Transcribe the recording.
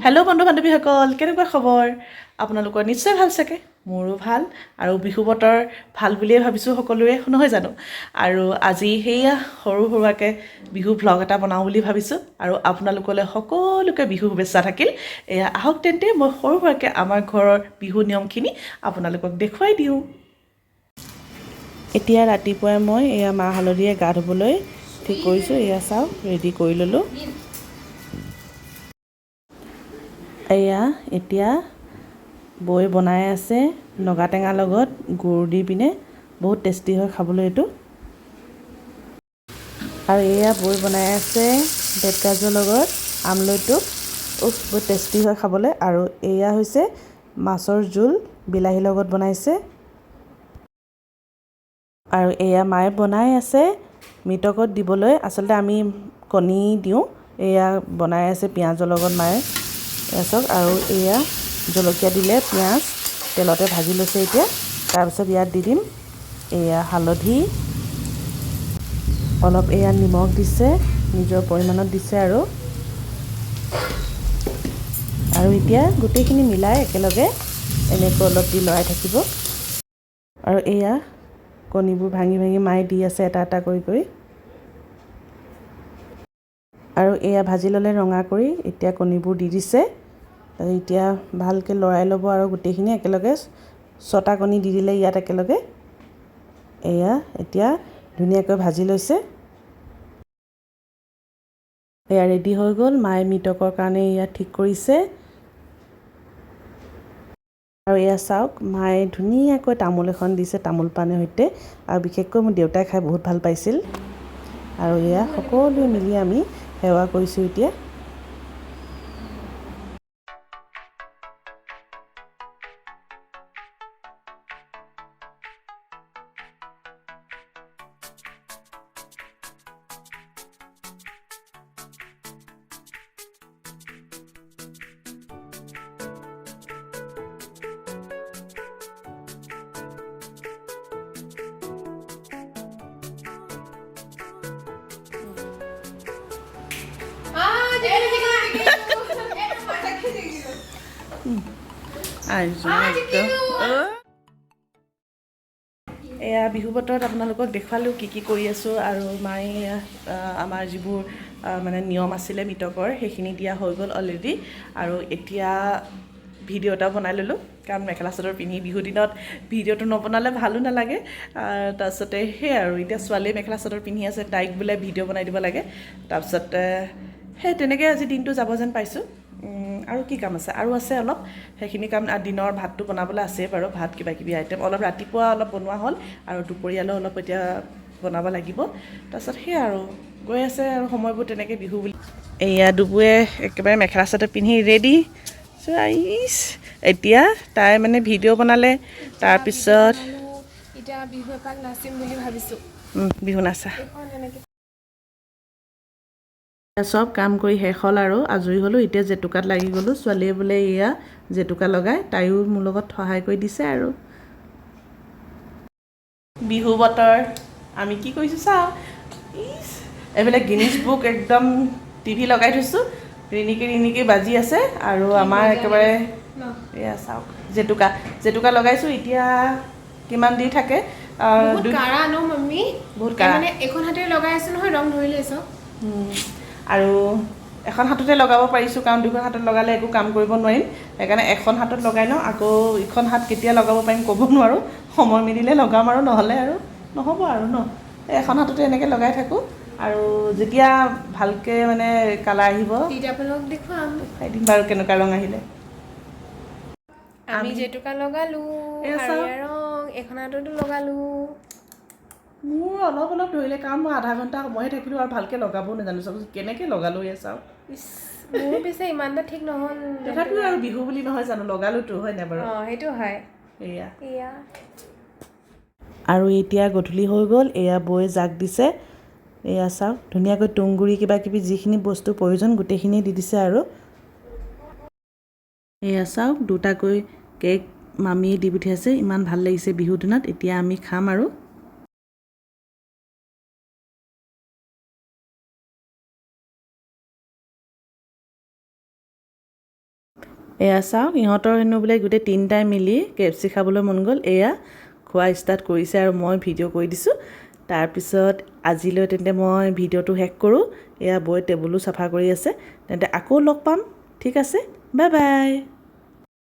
Hello' বন্ধু বান্ধৱীসকল, কেনেকুৱা খবৰ? আপোনালোকৰ নিশ্চয় ভাল চাগে, মোৰো ভাল। আৰু বিহু বতৰ ভাল বুলিয়ে ভাবিছোঁ সকলোৰে, নহয় জানো? আৰু আজি সেয়া সৰু সুৰাকৈ বিহু ভ্লগ এটা বনাওঁ বুলি ভাবিছোঁ। আৰু আপোনালোকলৈ সকলোকে বিহু শুভেচ্ছা থাকিল। এয়া আহক তেন্তে মই সৰু সুৰাকৈ আমাৰ ঘৰৰ বিহু নিয়মখিনি আপোনালোকক দেখুৱাই দিওঁ। এতিয়া ৰাতিপুৱাই মই এয়া মাহ হালধিৰে গা ধুবলৈ ঠিক কৰিছোঁ। এয়া চাওক, ৰেডি কৰি ল'লোঁ। এয়া এতিয়া বৈ বনাই আছে নগা টেঙাৰ লগত গুৰ দি পিনে, বহুত টেষ্টি হয় খাবলৈ এইটো। আৰু এয়া বৈ বনাই আছে বেতগাজৰ লগত আমলৈটো, বহুত টেষ্টি হয় খাবলৈ। আৰু এয়া হৈছে মাছৰ জোল, বিলাহীৰ লগত বনাইছে। আৰু এয়া মায়ে বনাই আছে মৃতকত দিবলৈ, আচলতে আমি কণী দিওঁ। এয়া বনাই আছে পিঁয়াজৰ লগত মায়ে, এয়া চাওক। আৰু এয়া জলকীয়া দিলে, পিঁয়াজ তেলতে ভাজি লৈছে এতিয়া। তাৰপিছত ইয়াত দি দিম এয়া হালধি, অলপ এয়া নিমখ দিছে, নিজৰ পৰিমাণত দিছে। আৰু এতিয়া গোটেইখিনি মিলাই একেলগে এনেকৈ অলপ দি লৰাই থাকিব। আৰু এয়া কণীবোৰ ভাঙি ভাঙি মায়ে দি আছে এটা এটা কৰি কৰি। আৰু এয়া ভাজি ল'লে ৰঙা কৰি, এতিয়া কণীবোৰ দি দিছে। এতিয়া ভালকৈ লৰাই ল'ব আৰু গোটেইখিনি একেলগে 6টা কণী দি দিলে ইয়াত একেলগে। এয়া এতিয়া ধুনীয়াকৈ ভাজি লৈছে। এয়া ৰেডি হৈ গ'ল, মায়ে মৃতকৰ কাৰণে এয়া ঠিক কৰিছে। আৰু এয়া চাওক, মায়ে ধুনীয়াকৈ তামোল এখন দিছে, তামোল পাণৰ সৈতে। আৰু বিশেষকৈ মোৰ দেউতাই খাই বহুত ভাল পাইছিল। আৰু এয়া সকলোৱে মিলি আমি সেৱা কৰিছোঁ এতিয়া। এয়া বিহু বতৰত আপোনালোকক দেখুৱালোঁ কি কি কৰি আছোঁ। আৰু মায়ে আমাৰ যিবোৰ মানে নিয়ম আছিলে মৃতকৰ, সেইখিনি দিয়া হৈ গ'ল অলৰেডি। আৰু এতিয়া ভিডিঅ' এটাও বনাই ল'লোঁ, কাৰণ মেখেলা চাদৰ পিন্ধি বিহু দিনত ভিডিঅ'টো নবনালে ভালো নালাগে। তাৰপিছতে সেই আৰু এতিয়া ছোৱালীয়ে মেখেলা চাদৰ পিন্ধি আছে, তাইক বোলে ভিডিঅ' বনাই দিব লাগে। তাৰপিছতে সেই তেনেকৈ আজি দিনটো যাব যেন পাইছোঁ। আৰু কি কাম আছে? আৰু আছে অলপ, সেইখিনি কাম। দিনৰ ভাতটো বনাবলৈ আছেই বাৰু, ভাত কিবা কিবি আইটেম অলপ ৰাতিপুৱা অলপ বনোৱা হ'ল, আৰু দুপৰীয়ালৈও অলপ এতিয়া বনাব লাগিব। তাৰপিছত সেই আৰু গৈ আছে আৰু সময়বোৰ তেনেকৈ বিহু বুলি। এয়া দুবুৱে একেবাৰে মেখেলা চাদৰ পিন্ধি ৰেডি। এতিয়া তাই মানে ভিডিঅ' বনালে, তাৰপিছত এতিয়া বিহু এপাক নাচিম বুলি ভাবিছোঁ। বিহু নাচা চব কাম কৰি শেষ হ'ল আৰু আজৰি হ'লোঁ। এতিয়া জেতুকাত লাগি গ'লোঁ। ছোৱালীয়ে বোলে এয়া জেতুকা লগাই, তাইও মোৰ লগত সহায় কৰি দিছে। আৰু বিহু বতৰ আমি কি কৰিছোঁ চাওঁ। এইফালে গিনিজ বুক একদম টিভি লগাই থৈছোঁ, ৰিণিকি ৰিণিকি বাজি আছে। আৰু আমাৰ একেবাৰে এয়া চাওক, জেতুকা লগাইছোঁ। এতিয়া কিমান দি থাকে, বহুত কাঢ়া ন মাম্মি, বহুত কাঢ়া। মানে এখন হাতে লগাই আছোঁ নহয়, ৰং ধৰিলে চব। আৰু এখন হাততে লগাব পাৰিছোঁ, কাৰণ দুখন হাতত লগালে একো কাম কৰিব নোৱাৰিম। সেইকাৰণে এখন হাতত লগাই লওঁ, আকৌ ইখন হাত কেতিয়া লগাব পাৰিম ক'ব নোৱাৰোঁ। সময় মিলিলে লগাম, আৰু নহ'লে আৰু নহ'ব আৰু ন। এখন হাততে এনেকৈ লগাই থাকোঁ। আৰু যেতিয়া ভালকৈ মানে কালাৰ আহিব, দেখুৱাম দেখাই দিম বাৰু কেনেকুৱা ৰং আহিলে। আমি জেতুকা লগালোঁ, হালধীয়া ৰং এখন হাততো লগালোঁ। মোৰ অলপ অলপ ধৰিলে, কাৰণ মই আধা ঘণ্টা সময়হে থাকিলোঁ, আৰু ভালকৈ লগাবও নাজানো। চাওক কেনেকৈ লগালোঁ, এয়া চাওক। মোৰ পিছে ইমান এটা ঠিক নহ'ল, তথাপিও আৰু বিহু বুলি নহয় জানো, লগালোতো, হয় নাই বাৰু? সেইটো হয়। এয়া আৰু এতিয়া গধূলি হৈ গ'ল। এয়া বৈ জাক দিছে। এয়া চাওক, ধুনীয়াকৈ তুঁহগুৰি কিবা কিবি যিখিনি বস্তু প্ৰয়োজন গোটেইখিনি দি দিছে। আৰু এয়া চাওক, 2টাকৈ কেক মামীয়ে দি পঠিয়াইছে, ইমান ভাল লাগিছে বিহুৰ দিনত। এতিয়া আমি খাম আৰু এয়া চাওক ইহঁতৰ হেনো বোলে গোটেই তিনিটাই মিলি KFC খাবলৈ মন গ'ল এয়া খোৱা ষ্টাৰ্ট কৰিছে আৰু মই ভিডিঅ' কৰি দিছোঁ তাৰপিছত আজিলৈ তেন্তে মই ভিডিঅ'টো শেষ কৰোঁ এয়া বৈ টেবুলো চাফা কৰি আছে তেন্তে আকৌ লগ পাম ঠিক আছে বাই বাই